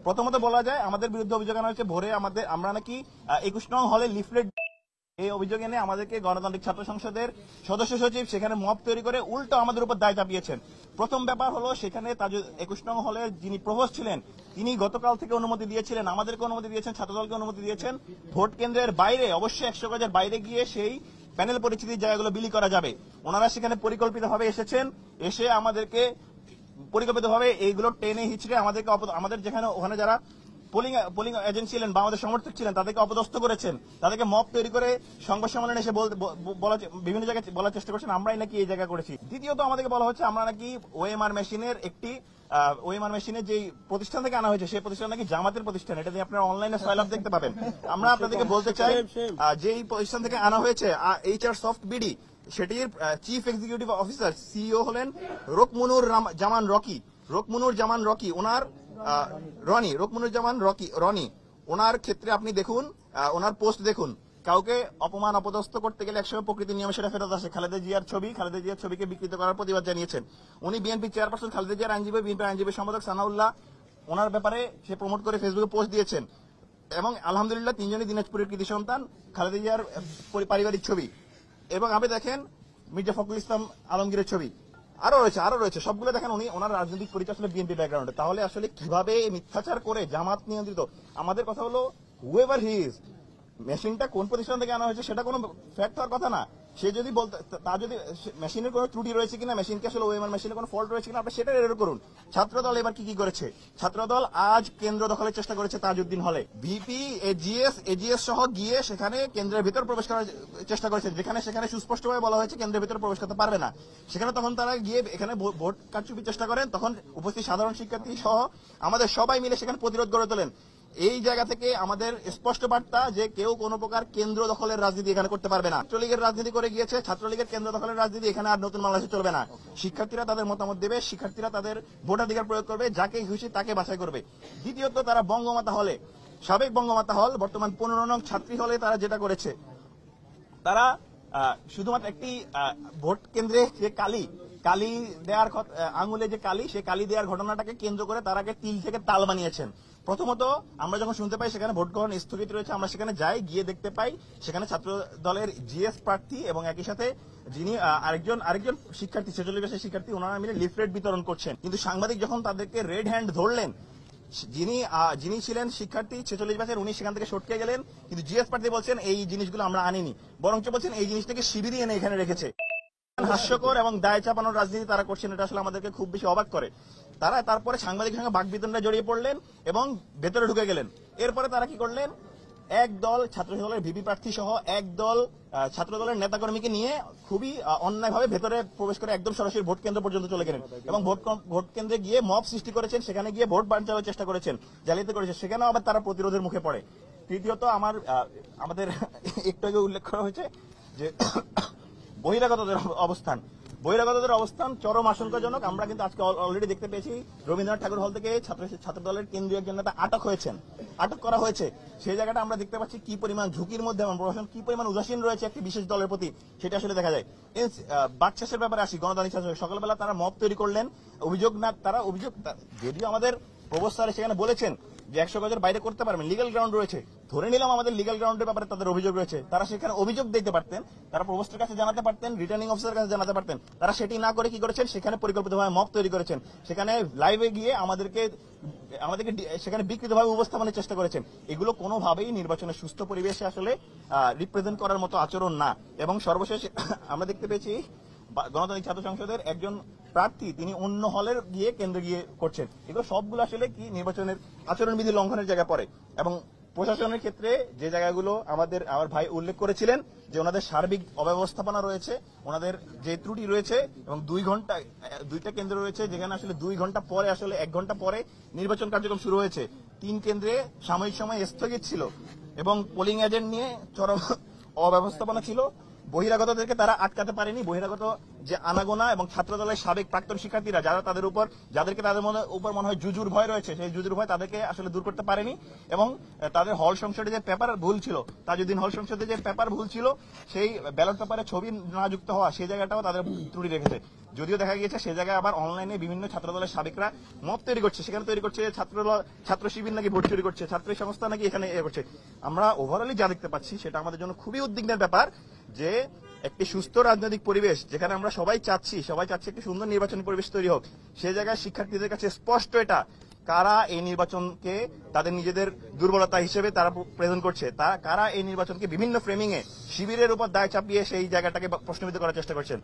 প্রথমত বলা যায় আমাদের বিরুদ্ধে অভিযোগ আনা হয়েছে ভোরে আমরা নাকি 21 নং হলে লিফলেট, এই অভিযোগ এনে আমাদেরকে গণতান্ত্রিক ছাত্র সংসদের সদস্য সচিব সেখানে মব তৈরি করে উল্টো আমাদের উপর দায় চাপিয়েছেন। প্রথম ব্যাপার হলো সেখানে 21 নং হলের যিনি প্রভোস্ট ছিলেন তিনি গতকাল থেকে অনুমতি দিয়েছিলেন, আমাদেরকে অনুমতি দিয়েছেন, ছাত্রদলকে অনুমতি দিয়েছেন ভোট কেন্দ্রের বাইরে, অবশ্যই 100 গজের বাইরে গিয়ে সেই প্যানেল পরিস্থিতির জায়গাগুলো বিলি করা যাবে। ওনারা সেখানে পরিকল্পিতভাবে এসেছেন, এসে আমাদেরকে পরিকল্পিতভাবে এইগুলো টেনে হিচড়ে আমাদের যেখানে ওখানে যারা পোলিং এজেন্ট ছিলেন বা আমাদের সমর্থক ছিলেন তাদেরকে অপদস্থ করেছেন, তাদেরকে মব তৈরি করে সংবাদ সম্মেলনে এসে বিভিন্ন জায়গায় বলার চেষ্টা করছেন আমরাই নাকি এই জায়গা করেছি। দ্বিতীয়ত আমাদেরকে বলা হচ্ছে আমরা নাকি ওএমআর মেশিনের যে প্রতিষ্ঠান থেকে আনা হয়েছে সেই প্রতিষ্ঠান নাকি জামাতের প্রতিষ্ঠান, এটা দিয়ে আপনারা অনলাইনে ফাইল আপ দেখতে পাবেন। আমরা আপনাদেরকে বলতে চাই যে এই প্রতিষ্ঠান থেকে আনা হয়েছে HR সফট বিডি, সেটির চিফ এক্সিকিউটিভ অফিসার সিইও হলেন রকমুনুর জামান রকি, ওনার রনি, ওনার ক্ষেত্রে আপনি দেখুন, ওনার পোস্ট দেখুন, কাউকে অপমান অপদস্থ করতে গেলে একসময় প্রকৃতির নিয়মে সেটা ফেরত আসে। খালেদা জিয়ার ছবিকে বিকৃত করার প্রতিবাদ জানিয়েছেন উনি। বিএনপি চেয়ারপারসন খালেদা জিয়ার আইনজীবী, বিএনপি আইনজীবী সম্পাদক সানাউল্লাহ ওনার ব্যাপারে সে প্রমোট করে ফেসবুকে পোস্ট দিয়েছেন। এবং আলহামদুলিল্লাহ তিনজনই দিনাজপুরের কৃতি সন্তান, খালেদা জিয়ার পারিবারিক ছবি, এবং আপনি দেখেন মির্জা ফখরুল ইসলাম আলমগীরের ছবি আরো রয়েছে সবগুলো দেখেন। উনি ওনার রাজনৈতিক পরিচয় আসলে বিএনপি ব্যাকগ্রাউন্ডে, তাহলে আসলে কিভাবে মিথ্যাচার করে জামাত নিয়ন্ত্রিত। আমাদের কথা হলো হুএভার হি ইজ, মেশিনটা কোন প্রতিষ্ঠান থেকে আনা হয়েছে সেটা কোনো ফ্যাক্ট হওয়ার কথা না। সে যদি তার যদি মেশিনের কোনো ত্রুটি রয়েছে কিনা, মেশিনকে আসলে ওএমআর মেশিনের কোনো ফল্ট রয়েছে কিনা আপনি সেটা এরর করুন। ছাত্রদল এবার কি করেছে, ছাত্রদল আজ কেন্দ্র দখলের চেষ্টা করেছে তাজউদ্দিন হলে, ভিপি এজিএস সহ গিয়ে সেখানে কেন্দ্রের ভিতর প্রবেশ করার চেষ্টা করেছে, সেখানে সুস্পষ্টভাবে বলা হয়েছে কেন্দ্রের ভিতরে প্রবেশ করতে পারবে না। সেখানে তখন তারা গিয়ে এখানে ভোট কারচুপির চেষ্টা করেন, তখন উপস্থিত সাধারণ শিক্ষার্থী সহ আমাদের সবাই মিলে সেখানে প্রতিরোধ গড়ে তোলেন। এই জায়গা থেকে আমাদের স্পষ্ট বার্তা যে কেউ কোনো প্রকার কেন্দ্র দখলের রাজনীতি এখানে করতে পারবে না। ছাত্রলীগের রাজনীতি করে গিয়েছে, ছাত্রলীগের কেন্দ্র দখলের রাজনীতি এখানে আর নতুন বাংলাদেশে চলবে না। শিক্ষার্থীরা তাদের মতামত দেবে, শিক্ষার্থীরা তাদের ভোটাধিকার প্রয়োগ করবে, যাকে খুশি তাকে বাছাই করবে। দ্বিতীয়ত তারা বঙ্গমাতা হলে, সাবেক বঙ্গমাতা হল বর্তমান 15 নং ছাত্রী হলে তারা যেটা করেছে, তারা শুধুমাত্র একটি ভোট কেন্দ্রে যে কালি দেওয়ার আঙুলে যে কালি, সে কালি দেওয়ার ঘটনাটাকে কেন্দ্র করে তারাকে তিল থেকে তাল বানিয়েছেন। প্রথমত আমরা যখন শুনতে পাই সেখানে ভোট গ্রহণ স্থগিত রয়েছে, আমরা সেখানে যাই, গিয়ে দেখতে পাই সেখানে ছাত্র দলের জিএস প্রার্থী এবং একই সাথে যিনি আরেকজন শিক্ষার্থী 46 বছরের শিক্ষার্থী, ওনারা মিলে লিফলেট বিতরণ করছেন। কিন্তু সাংবাদিক যখন তাদেরকে রেড হ্যান্ড ধরলেন, যিনি ছিলেন শিক্ষার্থী 46 বছর, উনি সেখান থেকে সটকে গেলেন। কিন্তু জিএস প্রার্থী বলছেন এই জিনিসগুলো আমরা আনিনি, বরঞ্চ বলছেন এই জিনিসটাকে শিবিরই এনে এখানে রেখেছে। হাস্যকর এবং দায় চাপানোর রাজনীতি তারা করছেন, এটা আসলে আমাদেরকে খুব বেশি অবাক করে। তারা তারপরে সাংবাদিকের সঙ্গে বাকবিতণ্ডায় জড়িয়ে পড়লেন এবং ভেতরে ঢুকে গেলেন। এরপরে তারা কি করলেন, একদল ছাত্রদলের ভিপি প্রার্থী সহ একদল ছাত্রদলের নেতাকর্মীকে নিয়ে খুবই অন্যায়ভাবে ভেতরে প্রবেশ করে একদম সরাসরি ভোট কেন্দ্র পর্যন্ত চলে গেলেন এবং ভোট কেন্দ্রে গিয়ে মব সৃষ্টি করেছেন, সেখানে গিয়ে ভোট বানচালের চেষ্টা করেছেন, জালিয়াতি করেছেন, সেখানেও আবার তারা প্রতিরোধের মুখে পড়ে। তৃতীয়ত আমাদের একটু আগে উল্লেখ করা হয়েছে যে বহিরাগতদের অবস্থান চরম আশঙ্কাজনক। আমরা কিন্তু আজকে অলরেডি দেখতে পেয়েছি রবীন্দ্রনাথ ঠাকুর হল থেকে ছাত্রদলের কেন্দ্রীয় একজন নেতা আটক করা হয়েছে। সেই জায়গাটা আমরা দেখতে পাচ্ছি কি পরিমাণ ঝুঁকির মধ্যে এবং প্রশাসন কি পরিমাণ উদাসীন রয়েছে একটি বিশেষ দলের প্রতি, সেটা আসলে দেখা যায়। বাকশাসের ব্যাপারে আসি, গণতান্ত্রিক শাসন, সকালবেলা তারা মব তৈরি করলেন, অভিযোগ যদিও আমাদের প্রভোস্ট স্যার সেখানে বলেছেন যে 100 গজের বাইরে করতে পারবেন, লিগ্যাল গ্রাউন্ড রয়েছে, ধরে নিলাম আমাদের লিগ্যাল গ্রাউন্ডের ব্যাপারে তাদের অভিযোগ রয়েছে, তারা সেখানে অভিযোগ দিতে পারতেন, তারা প্রভোস্টের কাছে জানাতে পারতেন, রিটার্নিং অফিসারের কাছে জানাতে পারতেন। তারা সেটি না করে কি করেছেন, সেখানে পরিকল্পিতভাবে মব তৈরি করেছেন, সেখানে লাইভে গিয়ে আমাদেরকে সেখানে বিকৃতভাবে উপস্থাপনের চেষ্টা করেছেন। এগুলো কোনোভাবেই নির্বাচনের সুস্থ পরিবেশে আসলে রিপ্রেজেন্ট করার মতো আচরণ না। এবং সর্বশেষ আমরা দেখতে পেয়েছি গণতান্ত্রিক ছাত্র সংসদের একজন প্রার্থী তিনি অন্য হলের গিয়ে কেন্দ্রে গিয়ে করছেন। এগুলো সবগুলো আসলে কি নির্বাচনের আচরণবিধি লঙ্ঘনের জায়গা পড়ে। এবং প্রশাসনের ক্ষেত্রে যে জায়গাগুলো আমার ভাই উল্লেখ করেছিলেন যে ওনাদের সার্বিক অব্যবস্থাপনা রয়েছে, ওনাদের যে ত্রুটি রয়েছে, এবং 2টা কেন্দ্র রয়েছে যেখানে আসলে 2 ঘন্টা পরে, আসলে 1 ঘন্টা পরে নির্বাচন কার্যক্রম শুরু হয়েছে। 3 কেন্দ্রে সাময়িক সময় স্থগিত ছিল এবং পোলিং এজেন্ট নিয়ে চরম অব্যবস্থাপনা ছিল। বহিরাগতদেরকে তারা আটকাতে পারেনি, বহিরাগত যে আনাগোনা এবং ছাত্রদলের সাবেক প্রাক্তন শিক্ষার্থীরা যারা তাদের উপর যাদেরকে তাদের উপর মনে হয় জুজুর ভয় রয়েছে, সেই জুজুর ভয় তাদেরকে আসলে দূর করতে পারেনি এবং তাদের হল সংসদে যে পেপার ভুল ছিল, তাজউদ্দিন হল সংসদে যে পেপার ভুল ছিল, সেই ব্যালট পেপারে ছবি না যুক্ত হওয়া, সেই জায়গাটাও তাদের ত্রুটি রেখেছে। যদিও দেখা গিয়েছে সেই জায়গায় আবার অনলাইনে বিভিন্ন ছাত্রদলের সাবেকরা মত তৈরি করছে, সেখানে তৈরি করছে ছাত্র শিবির নাকি ভোট চুরি করছে, ছাত্র সংস্থা নাকি এখানে করছে। আমরা ওভারঅলি যা দেখতে পাচ্ছি সেটা আমাদের জন্য খুবই উদ্বিগ্নের ব্যাপার যে একটি সুস্থ রাজনৈতিক পরিবেশ যেখানে আমরা সবাই চাচ্ছি একটি সুন্দর নির্বাচনী পরিবেশ তৈরি হোক, সেই জায়গায় শিক্ষার্থীদের কাছে স্পষ্ট এটা কারা এই নির্বাচনকে তাদের নিজেদের দুর্বলতা হিসেবে তারা প্রেজেন্ট করছে, কারা এই নির্বাচনকে বিভিন্ন ফ্রেমিং এ শিবিরের উপর দায় চাপিয়ে সেই জায়গাটাকে প্রশ্নবিদ্ধ করার চেষ্টা করছেন।